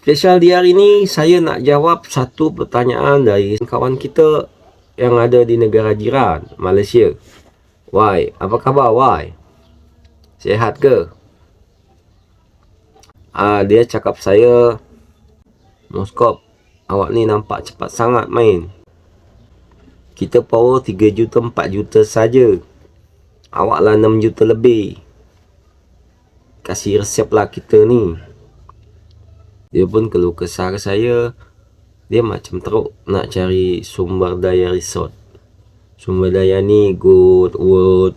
Spesial di hari ini saya nak jawab satu pertanyaan dari kawan kita yang ada di negara jiran, Malaysia. Wai, apa khabar Wai? Sihat ke? Dia cakap saya, Moskop, awak ni nampak cepat sangat main. Kita power 3 juta 4 juta saja. Awak lah 6 juta lebih. Kasih resep lah kita ni. Dia pun keluh kesah ke saya. Dia macam teruk nak cari sumber daya resort. Sumber daya ni good wood,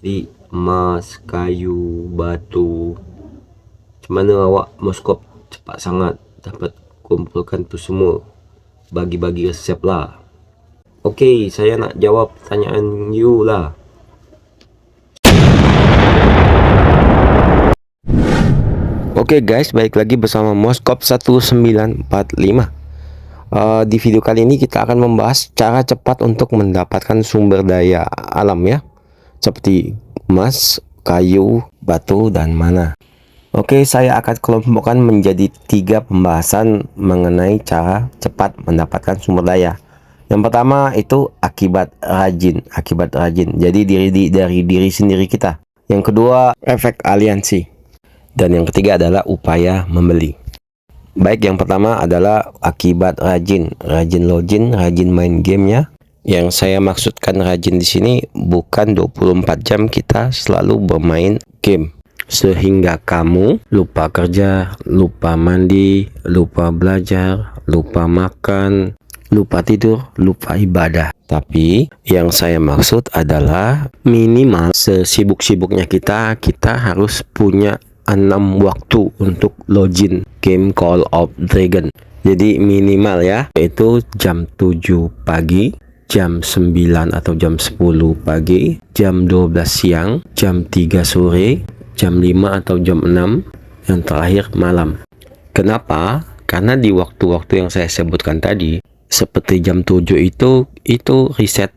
di emas, kayu, batu. Macam mana awak Moskop cepat sangat dapat kumpulkan tu semua? Bagi-bagi resep lah. Okey, saya nak jawab pertanyaan you lah. Oke guys, balik lagi bersama Moskop 1945. Di video kali ini kita akan membahas cara cepat untuk mendapatkan sumber daya alam ya, seperti emas, kayu, batu, dan mana. Oke, saya akan kelompokkan menjadi 3 pembahasan mengenai cara cepat mendapatkan sumber daya. Yang pertama itu akibat rajin. Jadi dari diri sendiri kita. Yang kedua, efek aliansi. Dan yang ketiga adalah upaya membeli. Baik, yang pertama adalah akibat rajin login, rajin main gamenya. Yang saya maksudkan rajin di sini bukan 24 jam kita selalu bermain game, sehingga kamu lupa kerja, lupa mandi, lupa belajar, lupa makan, lupa tidur, lupa ibadah. Tapi yang saya maksud adalah minimal sesibuk-sibuknya kita harus punya 6 waktu untuk login game Call of Dragon. Jadi minimal ya, yaitu jam 7 pagi, jam 9 atau jam 10 pagi, jam 12 siang, jam 3 sore, jam 5 atau jam 6, yang terakhir malam. Kenapa? Karena di waktu-waktu yang saya sebutkan tadi, seperti jam 7 itu riset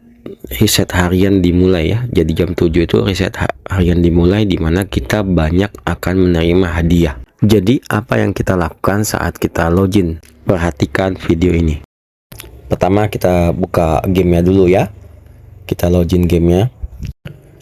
harian dimulai ya. Jadi jam 7 itu riset harian dimulai, di mana kita banyak akan menerima hadiah. Jadi apa yang kita lakukan saat kita login? Perhatikan video ini. Pertama kita buka gamenya dulu ya. Kita login gamenya.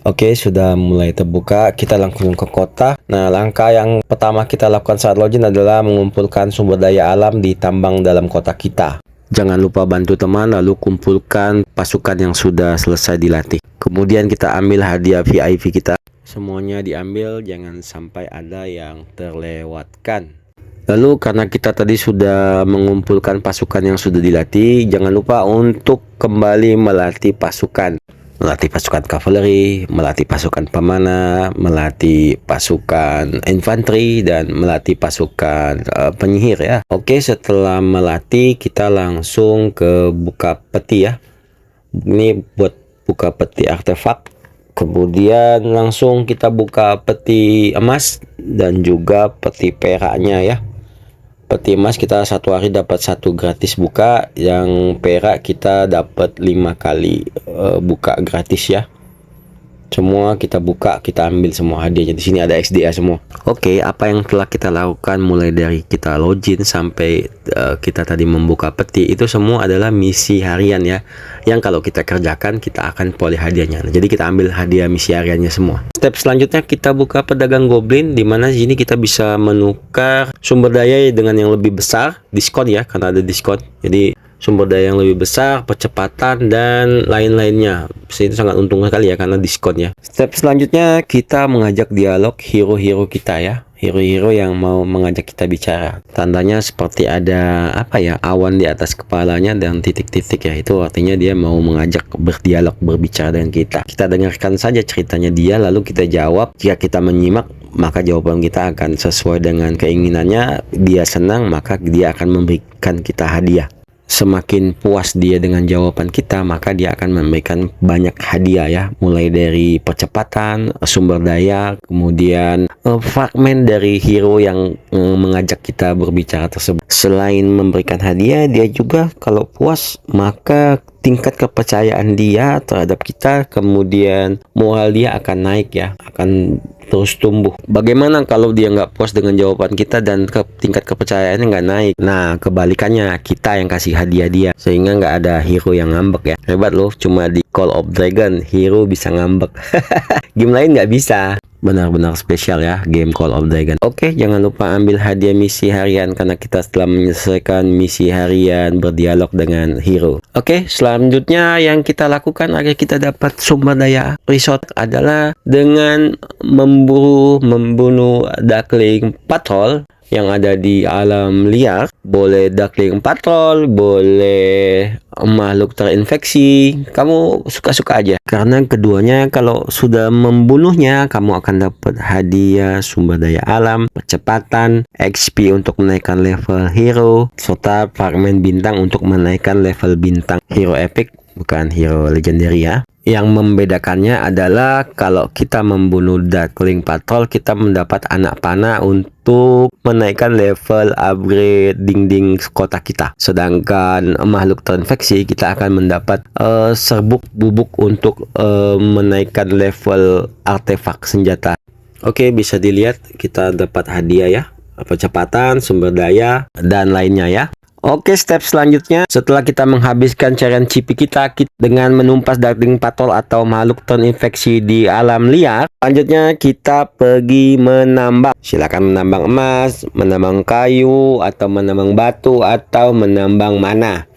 Oke, sudah mulai terbuka. Kita langsung ke kota. Nah, langkah yang pertama kita lakukan saat login adalah mengumpulkan sumber daya alam di tambang dalam kota kita. Jangan lupa bantu teman, lalu kumpulkan pasukan yang sudah selesai dilatih. Kemudian kita ambil hadiah VIP kita. Semuanya diambil, jangan sampai ada yang terlewatkan. Lalu karena kita tadi sudah mengumpulkan pasukan yang sudah dilatih, jangan lupa untuk kembali melatih pasukan. Melatih pasukan kavaleri, melatih pasukan pemana, melatih pasukan infanteri, dan melatih pasukan penyihir ya. Oke, setelah melatih kita langsung ke buka peti ya. Ini buat buka peti artefak. Kemudian langsung kita buka peti emas dan juga peti peraknya ya. Peti emas kita satu hari dapat 1 gratis buka, yang perak kita dapat 5 kali buka gratis ya. Semua kita buka, kita ambil semua hadiahnya. Di sini ada XDA semua. Oke, apa yang telah kita lakukan mulai dari kita login sampai kita tadi membuka peti, itu semua adalah misi harian ya, yang kalau kita kerjakan kita akan peroleh hadiahnya. Nah, jadi kita ambil hadiah misi hariannya semua. Step selanjutnya kita buka pedagang goblin, di mana sini kita bisa menukar sumber daya dengan yang lebih besar, diskon ya, karena ada diskon. Jadi sumber daya yang lebih besar, percepatan, dan lain-lainnya. Itu sangat untung sekali ya, karena diskon ya. Step selanjutnya kita mengajak dialog hero-hero kita ya. Hero-hero yang mau mengajak kita bicara. Tandanya seperti ada apa ya, awan di atas kepalanya dan titik-titik ya. Itu artinya dia mau mengajak berdialog, berbicara dengan kita. Kita dengarkan saja ceritanya dia, lalu kita jawab. Jika kita menyimak, maka jawaban kita akan sesuai dengan keinginannya. Dia senang, maka dia akan memberikan kita hadiah. Semakin puas dia dengan jawaban kita, maka dia akan memberikan banyak hadiah ya, mulai dari percepatan, sumber daya, kemudian fragmen dari hero yang mengajak kita berbicara tersebut. Selain memberikan hadiah, dia juga kalau puas maka tingkat kepercayaan dia terhadap kita, kemudian moral dia akan naik ya, akan terus tumbuh. Bagaimana kalau dia nggak puas dengan jawaban kita dan tingkat kepercayaannya nggak naik? Nah, kebalikannya, kita yang kasih hadiah dia, sehingga nggak ada hero yang ngambek ya. Hebat loh, cuma di Call of Dragon hero bisa ngambek. Game lain nggak bisa. Benar-benar spesial ya game Call of Dragon. Oke, jangan lupa ambil hadiah misi harian karena kita telah menyelesaikan misi harian berdialog dengan hero. Oke, selanjutnya yang kita lakukan agar kita dapat sumber daya resort adalah dengan membunuh Darkling Patrol yang ada di alam liar. Boleh Darkling Patrol, boleh makhluk terinfeksi, kamu suka-suka aja. Karena keduanya kalau sudah membunuhnya, kamu akan dapat hadiah sumber daya alam, percepatan, XP untuk menaikkan level hero, serta fragmen bintang untuk menaikkan level bintang. Hero epic, bukan hero legendary ya. Yang membedakannya adalah kalau kita membunuh Darkling Patrol, kita mendapat anak panah untuk menaikkan level upgrade dinding kota kita. Sedangkan makhluk terinfeksi, kita akan mendapat serbuk bubuk untuk menaikkan level artefak senjata. Oke, bisa dilihat kita dapat hadiah ya, percepatan, sumber daya, dan lainnya ya. Oke, step selanjutnya setelah kita menghabiskan cairan cipi kita dengan menumpas Darkling Patrol atau makhluk terinfeksi di alam liar, selanjutnya kita pergi menambang. Silakan menambang emas, menambang kayu, atau menambang batu, atau menambang mana.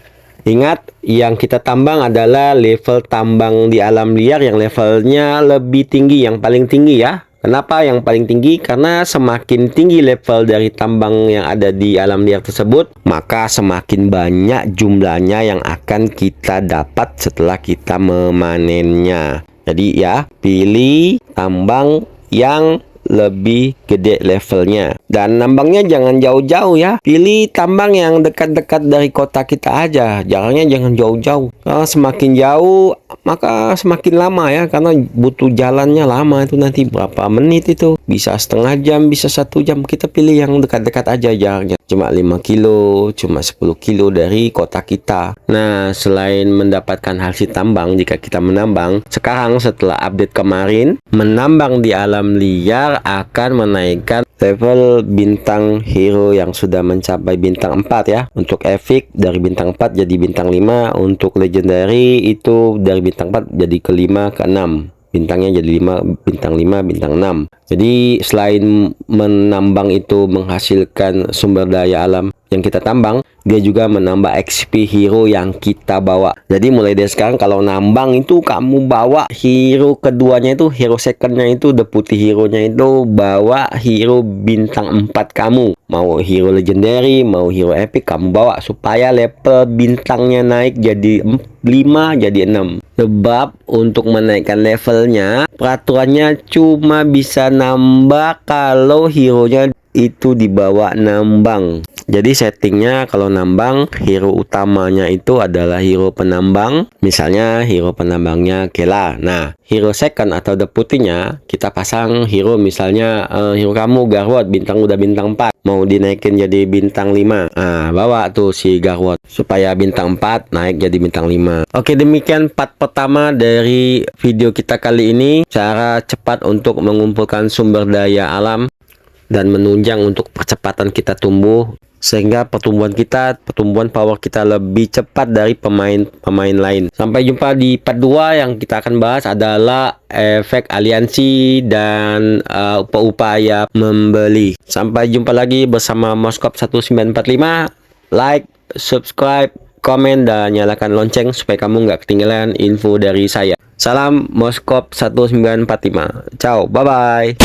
Ingat, yang kita tambang adalah level tambang di alam liar yang levelnya lebih tinggi, yang paling tinggi ya. Kenapa yang paling tinggi? Karena semakin tinggi level dari tambang yang ada di alam liar tersebut, maka semakin banyak jumlahnya yang akan kita dapat setelah kita memanennya. Jadi ya, pilih tambang yang lebih gede levelnya. Dan nambangnya jangan jauh-jauh ya. Pilih tambang yang dekat-dekat dari kota kita aja. Jangan jauh-jauh. Kalau semakin jauh, maka semakin lama ya. Karena butuh jalannya lama itu, nanti berapa menit itu. Bisa setengah jam, bisa 1 jam. Kita pilih yang dekat-dekat aja jaraknya. Cuma 5 kilo, cuma 10 kilo dari kota kita. Nah, selain mendapatkan hasil tambang, jika kita menambang, sekarang setelah update kemarin, menambang di alam liar akan menaikkan level bintang hero yang sudah mencapai bintang 4 ya. Untuk epic dari bintang 4 jadi bintang 5, untuk legendary itu dari bintang 4 jadi ke 5 ke 6. Bintangnya jadi 5, bintang 5, bintang 6. Jadi selain menambang itu menghasilkan sumber daya alam yang kita tambang, dia juga menambah XP hero yang kita bawa. Jadi mulai dari sekarang kalau nambang itu kamu bawa hero keduanya itu, hero secondnya itu, deputy hero nya itu bawa hero bintang 4 kamu. Mau hero legendary, mau hero epic, kamu bawa supaya level bintangnya naik jadi 5 jadi 6. Sebab untuk menaikkan levelnya, peraturannya cuma bisa nambah kalau hero nya itu dibawa nambang. Jadi settingnya kalau nambang, hero utamanya itu adalah hero penambang. Misalnya hero penambangnya Kela. Nah, hero second atau deputinya kita pasang hero, misalnya hero kamu Garwot, bintang udah bintang 4, mau dinaikin jadi bintang 5. Nah, bawa tuh si Garwot supaya bintang 4 naik jadi bintang 5. Oke, demikian part pertama dari video kita kali ini. Cara cepat untuk mengumpulkan sumber daya alam dan menunjang untuk percepatan kita tumbuh, sehingga pertumbuhan power kita lebih cepat dari pemain lain. Sampai jumpa di part 2 yang kita akan bahas adalah efek aliansi dan upaya membeli. Sampai jumpa lagi bersama Moskop 1945. Like, subscribe, komen, dan nyalakan lonceng supaya kamu nggak ketinggalan info dari saya. Salam Moskop 1945. Ciao, bye-bye.